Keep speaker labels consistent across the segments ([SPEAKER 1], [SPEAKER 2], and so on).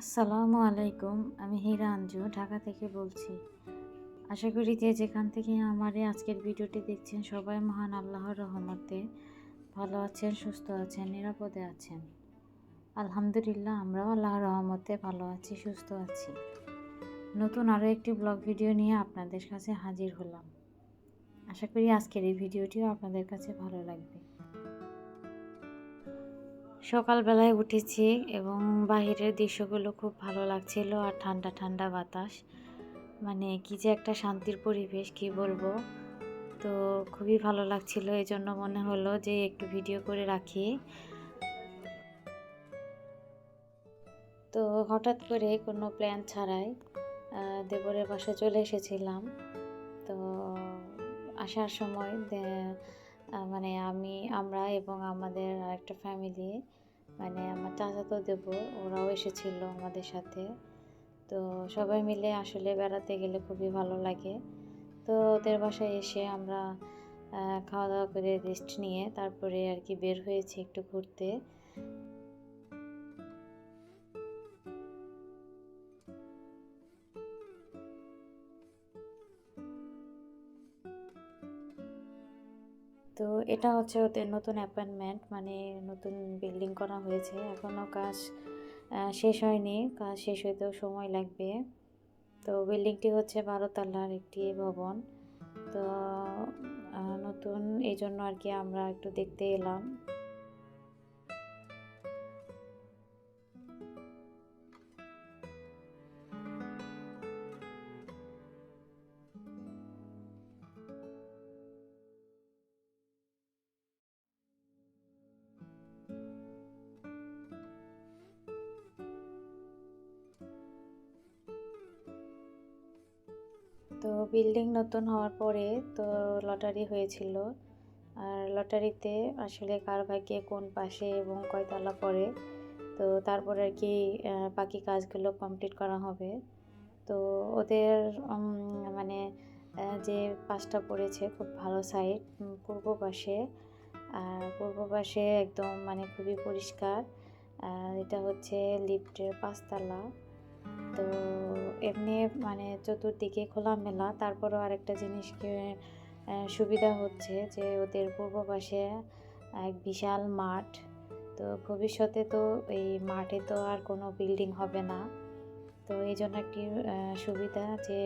[SPEAKER 1] আসসালামু আলাইকুম। আমি হীরা আঞ্জু ঢাকা থেকে বলছি। আশা করি যে যেখান থেকে আমার এই আজকের ভিডিওটি দেখছেন সবাই মহান আল্লাহর রহমতে ভালো আছেন, সুস্থ আছেন, নিরাপদে আছেন। আলহামদুলিল্লাহ আমরাও আল্লাহর রহমতে ভালো আছি, সুস্থ আছি। নতুন আরও একটি ব্লগ ভিডিও নিয়ে আপনাদের কাছে হাজির হলাম। আশা করি আজকের এই ভিডিওটিও আপনাদের কাছে ভালো লাগবে। সকালবেলায় উঠেছি এবং বাহিরের দৃশ্যগুলো খুব ভালো লাগছিল আর ঠান্ডা ঠান্ডা বাতাস, মানে কি যে একটা শান্তির পরিবেশ কি বলবো। তো খুবই ভালো লাগছিল, এই জন্য মনে হলো যে একটু ভিডিও করে রাখি। তো হঠাৎ করে কোনো প্ল্যান ছাড়াই দেবরের বাসায় চলে এসেছিলাম। তো আসার সময় মানে আমরা এবং আমাদের আরেকটা ফ্যামিলি, মানে আমার চাচাতো দেবর, ওরাও এসেছিল আমাদের সাথে। তো সবাই মিলে আসলে বেড়াতে গেলে খুবই ভালো লাগে। তো ওদের বাসায় এসে আমরা খাওয়া দাওয়া করে রেস্ট নিয়ে তারপরে আর কি বের হয়েছি একটু ঘুরতে। তো এটা হচ্ছে ওদের নতুন অ্যাপার্টমেন্ট, মানে নতুন বিল্ডিং করা হয়েছে, এখনও কাজ শেষ হয়নি, কাজ শেষ হইতেও সময় লাগবে। তো বিল্ডিংটি হচ্ছে 12 তলার একটি ভবন। তো নতুন, এই জন্য আর কি আমরা একটু দেখতে এলাম। তো বিল্ডিং নতুন হওয়ার পরে তো লটারি হয়েছিল, আর লটারিতে আসলে কার ভাগ্যে কোন পাশে এবং কয়তলা পড়ে, তো তারপরে আর কি বাকি কাজগুলো কমপ্লিট করা হবে। তো ওদের মানে যে পাশটা পড়েছে খুব ভালো সাইড, পূর্ব পাশে। আর পূর্ব পাশে একদম মানে খুবই পরিষ্কার। আর এটা হচ্ছে লিফটের 5 তলা। তো এমনি মানে চতুর্দিকে খোলামেলা, তারপরেও আরেকটা জিনিসকে সুবিধা হচ্ছে যে ওদের পূর্ব পাশে এক বিশাল মাঠ। তো ভবিষ্যতে তো এই মাঠে তো আর কোনো বিল্ডিং হবে না। তো এই জন্য একটি সুবিধা যে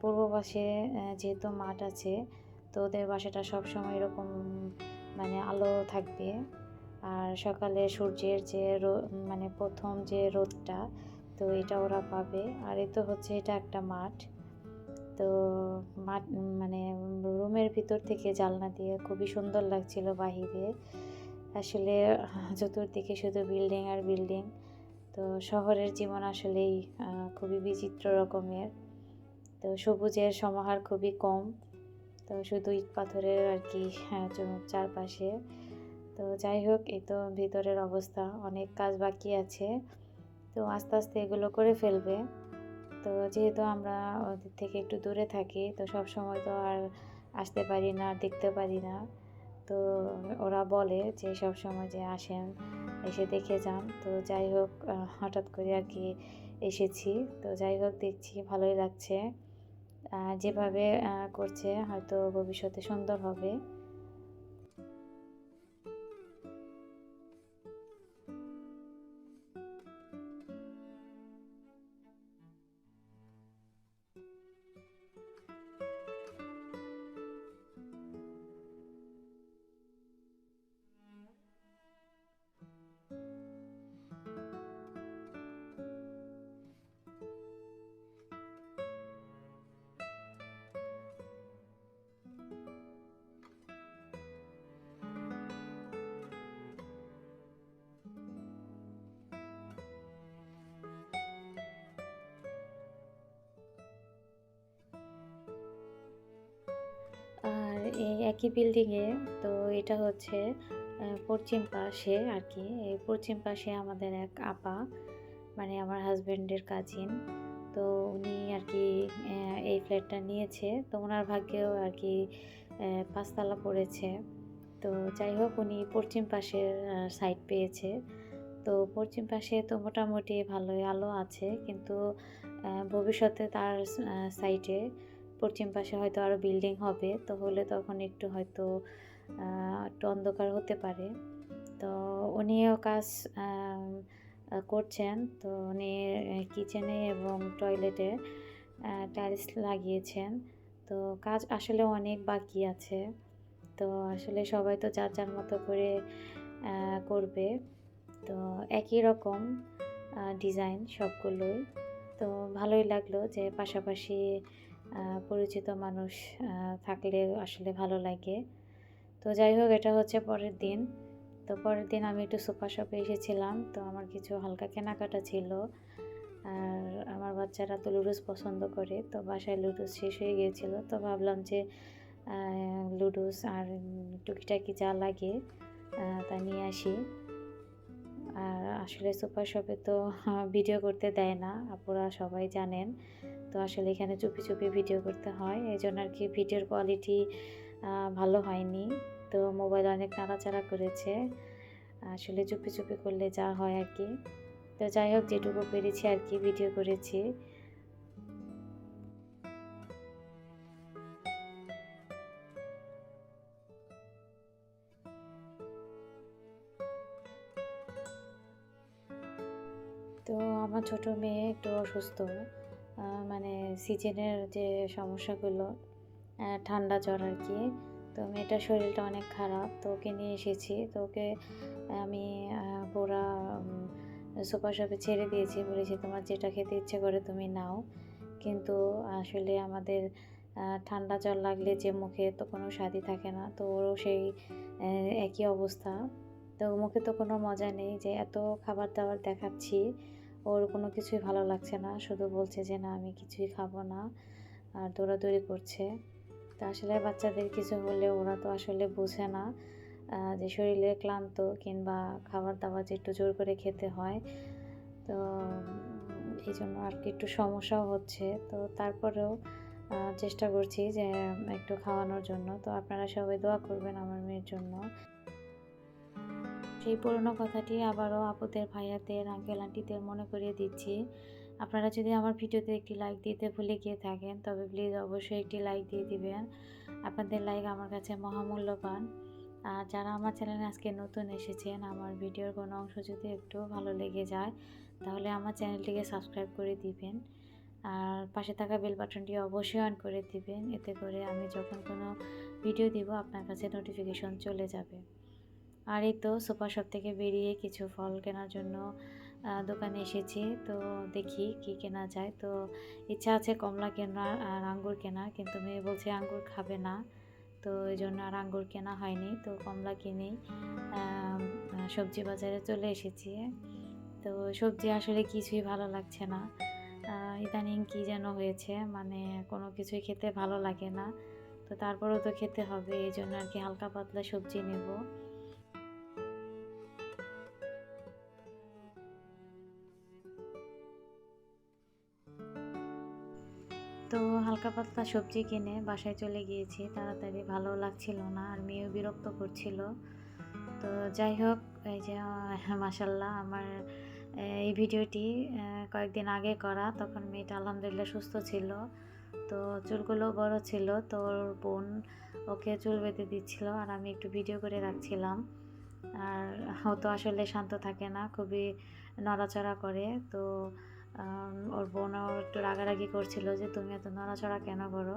[SPEAKER 1] পূর্ব পাশে যেহেতু মাঠ আছে, তো ওদের বাসাটা সবসময় এরকম মানে আলো থাকবে। আর সকালে সূর্যের যে মানে প্রথম যে রোদটা, তো এটা ওরা পাবে। আর এই তো হচ্ছে এটা একটা মাঠ। তো মাঠ মানে রুমের ভিতর থেকে জানলা দিয়ে খুবই সুন্দর লাগছিল বাহিরে। আসলে চতুর্দিকে শুধু বিল্ডিং আর বিল্ডিং। তো শহরের জীবন আসলেই খুবই বিচিত্র রকমের। তো সবুজের সমাহার খুবই কম, তো শুধু ইট পাথরের আর কি চারপাশে। তো যাই হোক, এই তো ভিতরের অবস্থা, অনেক কাজ বাকি আছে, তো আস্তে আস্তে এগুলো করে ফেলবে। তো যেহেতু আমরা ওদের থেকে একটু দূরে থাকি, তো সব সময় তো আর আসতে পারি না, দেখতে পারি না। তো ওরা বলে যে সব সময় যে আসেন, এসে দেখে যান। তো যাই হোক, হঠাৎ করে আর কি এসেছি। তো যাই হোক, দেখছি ভালোই লাগছে। যেভাবে করছে হয়তো ভবিষ্যতে সুন্দর হবে। আর এই একই বিল্ডিংয়ে, তো এটা হচ্ছে পশ্চিম পাশে আর কি। এই পশ্চিম পাশে আমাদের এক আপা, মানে আমার হাজব্যান্ডের কাজিন। তো উনি আর কি এই ফ্ল্যাটটা নিয়েছে। তো ওনার ভাগ্যেও আর কি 5 তলা পড়েছে। তো যাই হোক, উনি পশ্চিম পাশের সাইড পেয়েছে। তো পশ্চিম পাশে তো মোটামুটি ভালোই আলো আছে, কিন্তু ভবিষ্যতে তার সাইডে পশ্চিম পাশে হয়তো আরও বিল্ডিং হবে, তো হলে তখন একটু হয়তো একটু অন্ধকার হতে পারে। তো উনিও কাজ করছেন। তো উনি কিচেনে এবং টয়লেটে টাইলস লাগিয়েছেন। তো কাজ আসলে অনেক বাকি আছে। তো আসলে সবাই তো যার যার মতো করে করবে। তো একই রকম ডিজাইন সবগুলোই। তো ভালোই লাগলো যে পাশাপাশি পরিচিত মানুষ থাকলে আসলে ভালো লাগে। তো যাই হোক, এটা হচ্ছে পরের দিন। তো পরের দিন আমি একটু সুপার শপে এসেছিলাম। তো আমার কিছু হালকা কেনাকাটা ছিল। আর আমার বাচ্চারা তো লুডুস পছন্দ করে। তো বাসায় লুডুস শেষ হয়ে গিয়েছিল। তো ভাবলাম যে লুডুস আর টুকিটাকি যা লাগে তা নিয়ে আসি। আর আসলে সুপার শপে তো ভিডিও করতে দেয় না, আপুরা সবাই জানেন। তো আসলে এখানে চুপি চুপি ভিডিও করতে হয়, এই জন্য আর কি ভিডিওর কোয়ালিটি ভালো হয়নি। তো মোবাইল অনেক নাড়াচাড়া করেছে, আসলে চুপি চুপি করলে যা হয় আর কি। তো যাই হোক, যেটুকু পেরেছি আর কি ভিডিও করেছি। তো আমার ছোট মেয়ে একটু অসুস্থ, মানে সিজনের যে সমস্যাগুলো, ঠান্ডা জ্বর আর কি। তো মেয়েটার শরীরটা অনেক খারাপ, তো ওকে নিয়ে এসেছি। তো ওকে আমি পুরা সুপার শপে ছেড়ে দিয়েছি, বলেছি তোমার যেটা খেতে ইচ্ছে করে তুমি নাও। কিন্তু আসলে আমাদের ঠান্ডা জ্বর লাগলে যে মুখে তো কোনো স্বাদই থাকে না, তো ওরও সেই একই অবস্থা। তো মুখে তো কোনো মজা নেই, যে এত খাবার দাবার দেখাচ্ছি, ওর কোনো কিছুই ভালো লাগছে না, শুধু বলছে যে না আমি কিছুই খাবো না, আর দৌড়াদৌড়ি করছে। তো আসলে বাচ্চাদের কিছু হলে ওরা তো আসলে বোঝে না যে শরীরে ক্লান্ত কিংবা খাবার দাবার যে একটু জোর করে খেতে হয়। তো এই জন্য আর কি একটু সমস্যাও হচ্ছে। তো তারপরেও চেষ্টা করছি যে একটু খাওয়ানোর জন্য। তো আপনারা সবাই দোয়া করবেন আমার মেয়ের জন্য। সেই পুরনো কথাটি আবারও আপুদের, ভাইয়াদের, আঙ্কেল আন্টিদের মনে করিয়ে দিচ্ছি। আপনারা যদি আমার ভিডিওতে একটি লাইক দিতে ভুলে গিয়ে থাকেন, তবে প্লিজ অবশ্যই একটি লাইক দিয়ে দিবেন। আপনাদের লাইক আমার কাছে মহামূল্যবান। আর যারা আমার চ্যানেলে আজকে নতুন এসেছেন, আমার ভিডিওর কোনো অংশ যদি একটু ভালো লেগে যায়, তাহলে আমার চ্যানেলটিকে সাবস্ক্রাইব করে দিবেন। আর পাশে থাকা বেল বাটনটি অবশ্যই অন করে দিবেন, এতে করে আমি যখন কোনো ভিডিও দিব আপনার কাছে নোটিফিকেশন চলে যাবে। আর এই তো সুপার শপ থেকে বেরিয়ে কিছু ফল কেনার জন্য দোকানে এসেছি। তো দেখি কি কেনা যায়। তো ইচ্ছা আছে কমলা কেনার আর আঙ্গুর কেনার, কিন্তু মেয়ে বলছে আঙ্গুর খাবে না, তো এই জন্য আর আঙ্গুর কেনা হয়নি। তো কমলা কিনেই সবজি বাজারে চলে এসেছি। তো সবজি আসলে কিছুই ভালো লাগছে না, ইদানিং কী যেন হয়েছে, মানে কোনো কিছুই খেতে ভালো লাগে না। তো তারপরেও তো খেতে হবে, এই জন্য আর কি হালকা পাতলা সবজি নেব। তো হালকা পাতলা সবজি কিনে বাসায় চলে গিয়েছি তাড়াতাড়ি, ভালো লাগছিল না আর মেয়েও বিরক্ত করছিল। তো যাই হোক, এই যে মাশাল্লাহ আমার এই ভিডিওটি কয়েকদিন আগে করা, তখন মেয়েটা আলহামদুলিল্লাহ সুস্থ ছিল। তো চুলগুলো বড় ছিল, তো ওর বোন ওকে চুল বেঁধে দিচ্ছিল আর আমি একটু ভিডিও করে রাখছিলাম। আর ও তো আসলে শান্ত থাকে না, খুবই নড়াচড়া করে। তো ওর বোনও একটু রাগারাগি করছিল যে তুমি এত নড়াচড়া কেন করো,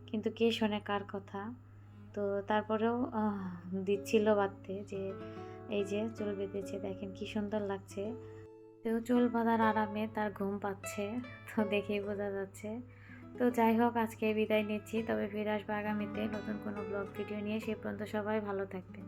[SPEAKER 1] কিন্তু কে শোনে কার কথা। তো তারপরেও দিচ্ছিল বাঁধতে, যে এই যে চুল বেঁধেছে, দেখেন কি সুন্দর লাগছে। তো চুল বাঁধার আরামে তার ঘুম পাচ্ছে, তো দেখেই বোঝা যাচ্ছে। তো যাই হোক, আজকে বিদায় নিচ্ছি, তবে ফিরে আসবো আগামীতে নতুন কোনো ব্লগ ভিডিও নিয়ে। সে পর্যন্ত সবাই ভালো থাকবেন।